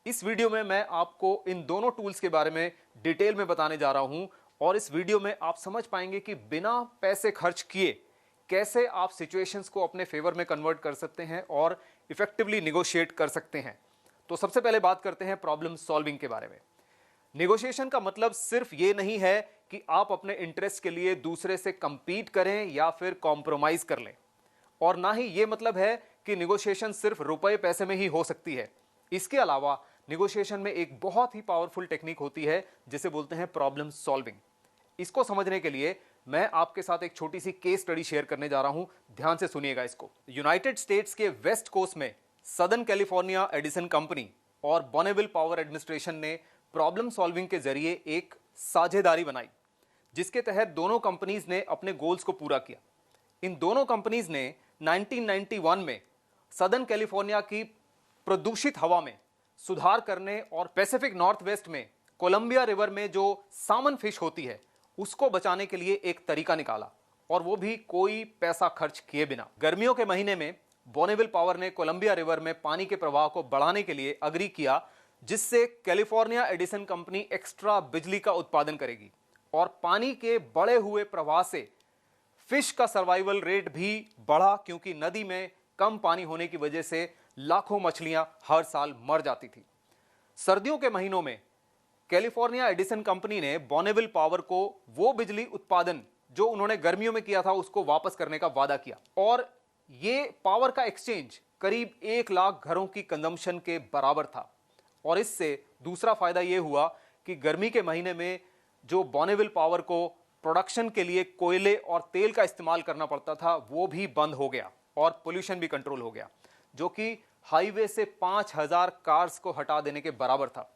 इस वीडियो में मैं आपको इन दोनों टूल्स के बारे में डिटेल में बताने जा रहा हूं और इस वीडियो में आप समझ पाएंगे कि बिना पैसे खर्च किए कैसे आप सिचुएशंस को अपने फेवर में कन्वर्ट कर सकते हैं और इफेक्टिवली निगोशिएट कर सकते हैं। तो सबसे पहले बात करते हैं प्रॉब्लम सॉल्विंग के बारे में। निगोशिएशन का मतलब सिर्फ ये नहीं है कि आप अपने इंटरेस्ट के लिए दूसरे से कंपीट करें या फिर कॉम्प्रोमाइज कर लें, और ना ही ये मतलब है कि निगोशिएशन सिर्फ रुपए पैसे में ही हो सकती है। इसके अलावा निगोशिएशन में एक बहुत ही पावरफुल टेक्निक होती है जिसे बोलते हैं प्रॉब्लम सॉल्विंग। इसको समझने के लिए मैं आपके साथ एक छोटी सी केस स्टडी शेयर करने जा रहा हूं, ध्यान से सुनिएगा इसको। यूनाइटेड स्टेट्स के वेस्ट कोस्ट में सदर्न कैलिफोर्निया एडिसन कंपनी और बॉनेविल पावर एडमिनिस्ट्रेशन ने प्रॉब्लम सॉल्विंग के जरिए एक साझेदारी बनाई, जिसके तहत दोनों कंपनीज ने अपने गोल्स को पूरा किया। इन दोनों कंपनीज ने 1991 में सदर्न कैलिफोर्निया की प्रदूषित हवा में सुधार करने और पैसिफिक नॉर्थ वेस्ट में कोलंबिया रिवर में जो सामन फिश होती है उसको बचाने के लिए एक तरीका निकाला, और वो भी कोई पैसा खर्च किए बिना। गर्मियों के महीने में बॉनेविल पावर ने कोलंबिया रिवर में पानी के प्रवाह को बढ़ाने के लिए अग्री किया, जिससे कैलिफोर्निया एडिसन कंपनी एक्स्ट्रा बिजली का उत्पादन करेगी और पानी के बढ़े हुए प्रवाह से फिश का सर्वाइवल रेट भी बढ़ा, क्योंकि नदी में कम पानी होने की वजह से लाखों मछलियां हर साल मर जाती थी। सर्दियों के महीनों में कैलिफोर्निया एडिसन कंपनी ने बॉनेविल पावर को वो बिजली उत्पादन जो उन्होंने गर्मियों में किया था उसको वापस करने का वादा किया, और ये पावर का एक्सचेंज करीब 1 लाख घरों की कंजम्पशन के बराबर था। और इससे दूसरा फायदा यह हुआ कि गर्मी के महीने में जो बॉनेविल पावर को प्रोडक्शन के लिए कोयले और तेल का इस्तेमाल करना पड़ता था वो भी बंद हो गया और पोल्यूशन भी कंट्रोल हो गया, जो कि हाईवे से 5000 कार्स को हटा देने के बराबर था।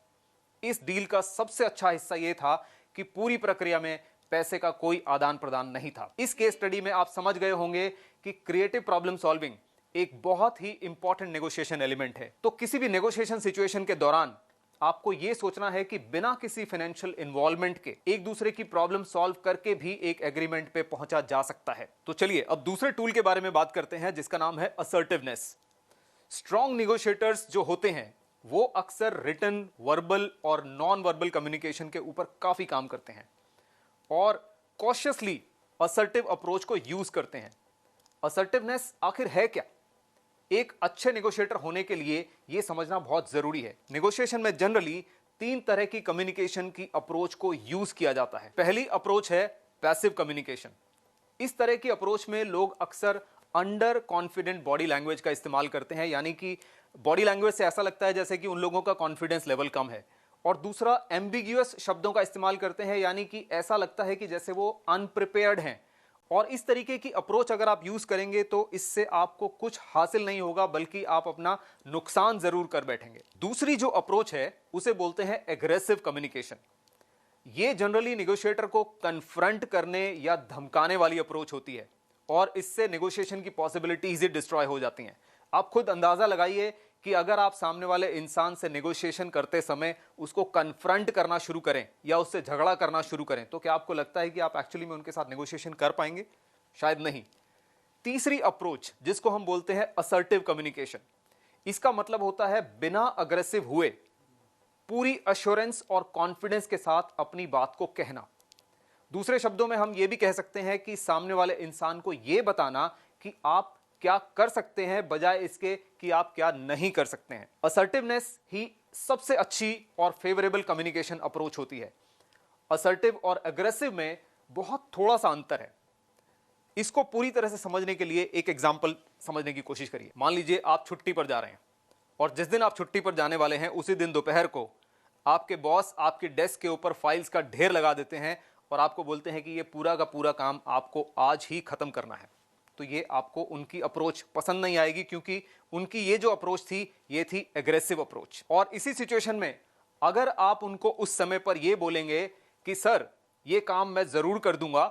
इस डील का सबसे अच्छा हिस्सा यह था कि पूरी प्रक्रिया में पैसे का कोई आदान प्रदान नहीं था। इस केस स्टडी में आप समझ गए होंगे कि क्रिएटिव प्रॉब्लम सॉल्विंग एक बहुत ही इंपॉर्टेंट नेगोशिएशन एलिमेंट है। तो किसी भी नेगोशिएशन सिचुएशन के दौरान आपको यह सोचना है कि बिना किसी फाइनेंशियल इन्वॉल्वमेंट के एक दूसरे की प्रॉब्लम सॉल्व करके भी एक एग्रीमेंट पे पहुंचा जा सकता है। तो चलिए अब दूसरे टूल के बारे में बात करते हैं, जिसका नाम है असर्टिवनेस। स्ट्रॉन्ग निगोशिएटर्स जो होते हैं वो अक्सर रिटन, वर्बल और नॉन वर्बल कम्युनिकेशन के ऊपर काफी काम करते हैं और कॉशियसली असर्टिव अप्रोच को यूज करते हैं। असर्टिवनेस आखिर है क्या? एक अच्छे नेगोशिएटर होने के लिए यह समझना बहुत जरूरी है। नेगोशिएशन में जनरली 3 तरह की कम्युनिकेशन की अप्रोच को यूज किया जाता है। पहली अप्रोच है पैसिव कम्युनिकेशन। इस तरह की अप्रोच में लोग अक्सर अंडर कॉन्फिडेंट बॉडी लैंग्वेज का इस्तेमाल करते हैं, यानी कि बॉडी लैंग्वेज से ऐसा लगता है जैसे कि उन लोगों का कॉन्फिडेंस लेवल कम है। और दूसरा, एम्बिग्यूअस शब्दों का इस्तेमाल करते हैं, यानी कि ऐसा लगता है कि जैसे वो अनप्रिपेयर्ड हैं। और इस तरीके की अप्रोच अगर आप यूज करेंगे तो इससे आपको कुछ हासिल नहीं होगा, बल्कि आप अपना नुकसान जरूर कर बैठेंगे। दूसरी जो अप्रोच है उसे बोलते हैं एग्रेसिव कम्युनिकेशन। ये जनरली नेगोशिएटर को कन्फ्रंट करने या धमकाने वाली अप्रोच होती है और इससे नेगोशिएशन की पॉसिबिलिटीज ही डिस्ट्रॉय हो जाती हैं। आप खुद अंदाजा लगाइए कि अगर आप सामने वाले इंसान से नेगोशिएशन करते समय उसको कन्फ्रंट करना शुरू करें या उससे झगड़ा करना शुरू करें, तो क्या आपको लगता है कि आप एक्चुअली में उनके साथ नेगोशिएशन कर पाएंगे? शायद नहीं। तीसरी अप्रोच, जिसको हम बोलते हैं असर्टिव कम्युनिकेशन, इसका मतलब होता है बिना अग्रेसिव हुए पूरी अश्योरेंस और कॉन्फिडेंस के साथ अपनी बात को कहना। दूसरे शब्दों में हम यह भी कह सकते हैं कि सामने वाले इंसान को यह बताना कि आप क्या कर सकते हैं बजाय इसके कि आप क्या नहीं कर सकते हैं। असर्टिवनेस ही सबसे अच्छी और फेवरेबल कम्युनिकेशन अप्रोच होती है। असर्टिव और अग्रेसिव में बहुत थोड़ा सा अंतर है। इसको पूरी तरह से समझने के लिए एक एग्जांपल समझने की कोशिश करिए। मान लीजिए आप छुट्टी पर जा रहे हैं और जिस दिन आप छुट्टी पर जाने वाले हैं उसी दिन दोपहर को आपके बॉस आपके डेस्क के ऊपर फाइल्स का ढेर लगा देते हैं और आपको बोलते हैं कि ये पूरा का पूरा काम आपको आज ही खत्म करना है। तो ये आपको उनकी अप्रोच पसंद नहीं आएगी, क्योंकि उनकी ये जो अप्रोच थी ये थी एग्रेसिव अप्रोच। और इसी सिचुएशन में अगर आप उनको उस समय पर ये बोलेंगे कि सर ये काम मैं जरूर कर दूंगा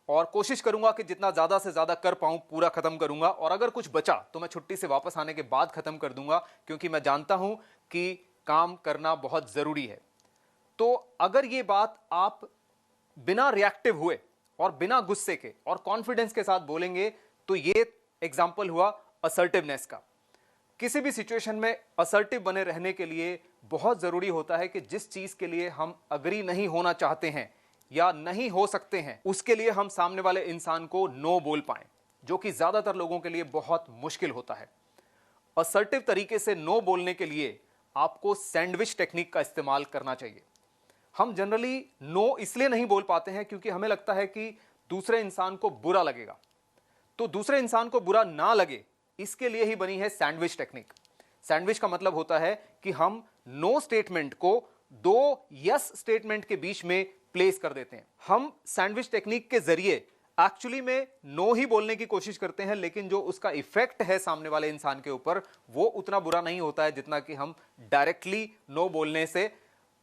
और कोशिश करूंगा कि जितना ज्यादा से ज्यादा कर पाऊं पूरा खत्म करूंगा, और अगर कुछ बचा तो मैं छुट्टी से वापस आने के बाद खत्म कर दूंगा, क्योंकि मैं जानता हूं कि काम करना बहुत जरूरी है। तो अगर ये बात आप बिना रिएक्टिव हुए और बिना गुस्से के और कॉन्फिडेंस के साथ बोलेंगे तो ये एग्जाम्पल हुआ असर्टिवनेस का। किसी भी सिचुएशन में असर्टिव बने रहने के लिए बहुत जरूरी होता है कि जिस चीज के लिए हम अग्री नहीं होना चाहते हैं या नहीं हो सकते हैं, उसके लिए हम सामने वाले इंसान को नो बोल पाएं, जो कि ज्यादातर लोगों के लिए बहुत मुश्किल होता है। असर्टिव तरीके से नो बोलने के लिए आपको सैंडविच टेक्निक का इस्तेमाल करना चाहिए। हम जनरली नो इसलिए नहीं बोल पाते हैं क्योंकि हमें लगता है कि दूसरे इंसान को बुरा लगेगा। तो दूसरे इंसान को बुरा ना लगे, इसके लिए ही बनी है सैंडविच टेक्निक। सैंडविच का मतलब होता है कि हम नो स्टेटमेंट को दो यस स्टेटमेंट के बीच में प्लेस कर देते हैं। हम सैंडविच टेक्निक के जरिए एक्चुअली में नो ही बोलने की कोशिश करते हैं, लेकिन जो उसका इफेक्ट है सामने वाले इंसान के ऊपर वो उतना बुरा नहीं होता है जितना कि हम डायरेक्टली नो बोलने से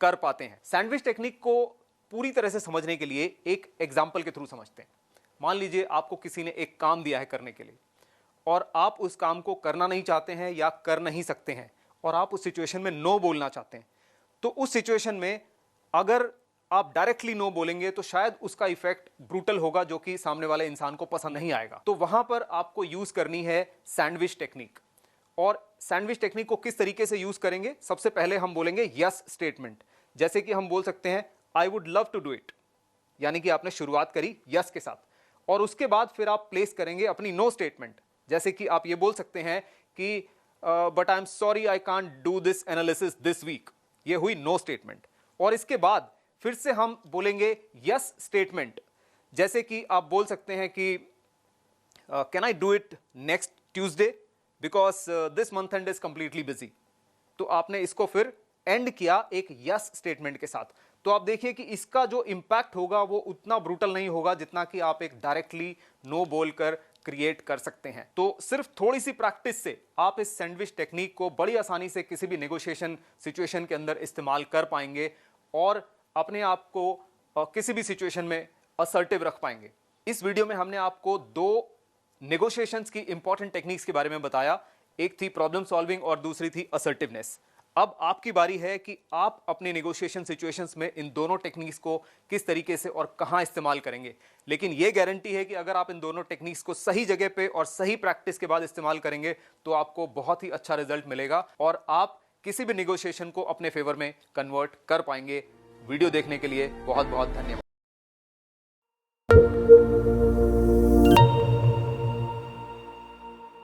कर पाते हैं। सैंडविच टेक्निक को पूरी तरह से समझने के लिए एक एग्जाम्पल के थ्रू समझते हैं। मान लीजिए आपको किसी ने एक काम दिया है करने के लिए और आप उस काम को करना नहीं चाहते हैं या कर नहीं सकते हैं और आप उस सिचुएशन में नो बोलना चाहते हैं। तो उस सिचुएशन में अगर आप डायरेक्टली नो बोलेंगे तो शायद उसका इफेक्ट ब्रूटल होगा, जो कि सामने वाले इंसान को पसंद नहीं आएगा। तो वहां पर आपको यूज करनी है सैंडविच टेक्निक। और सैंडविच टेक्निक को किस तरीके से यूज करेंगे? सबसे पहले हम बोलेंगे यस स्टेटमेंट। जैसे कि हम बोल सकते हैं I would love to do it, यानी कि आपने शुरुआत करी यस के साथ, और उसके बाद फिर आप प्लेस करेंगे अपनी नो स्टेटमेंट। जैसे कि आप ये बोल सकते हैं कि but I am sorry I can't do this analysis this week. ये हुई नो स्टेटमेंट। और इसके बाद फिर से हम बोलेंगे यस स्टेटमेंट। जैसे कि आप बोल सकते हैं कि can I do it next Tuesday because this month and is completely busy. तो आपने इसको फिर एंड किया एक यस स्टेटमेंट के साथ। तो आप देखिए कि इसका जो इंपैक्ट होगा वो उतना ब्रूटल नहीं होगा जितना कि आप एक डायरेक्टली नो बोलकर क्रिएट कर सकते हैं। तो सिर्फ थोड़ी सी प्रैक्टिस से आप इस सैंडविच टेक्निक को बड़ी आसानी से किसी भी नेगोशिएशन सिचुएशन के अंदर इस्तेमाल कर पाएंगे और अपने आप को किसी भी सिचुएशन में असर्टिव रख पाएंगे। इस वीडियो में हमने आपको दो नेगोशिएशंस की इंपॉर्टेंट टेक्निक्स के बारे में बताया। एक थी प्रॉब्लम सॉल्विंग और दूसरी थी असर्टिवनेस। अब आपकी बारी है कि आप अपने नेगोशिएशन सिचुएशंस में इन दोनों टेक्निक्स को किस तरीके से और कहां इस्तेमाल करेंगे। लेकिन यह गारंटी है कि अगर आप इन दोनों टेक्निक्स को सही जगह पे और सही प्रैक्टिस के बाद इस्तेमाल करेंगे तो आपको बहुत ही अच्छा रिजल्ट मिलेगा और आप किसी भी नेगोशिएशन को अपने फेवर में कन्वर्ट कर पाएंगे। वीडियो देखने के लिए बहुत बहुत धन्यवाद।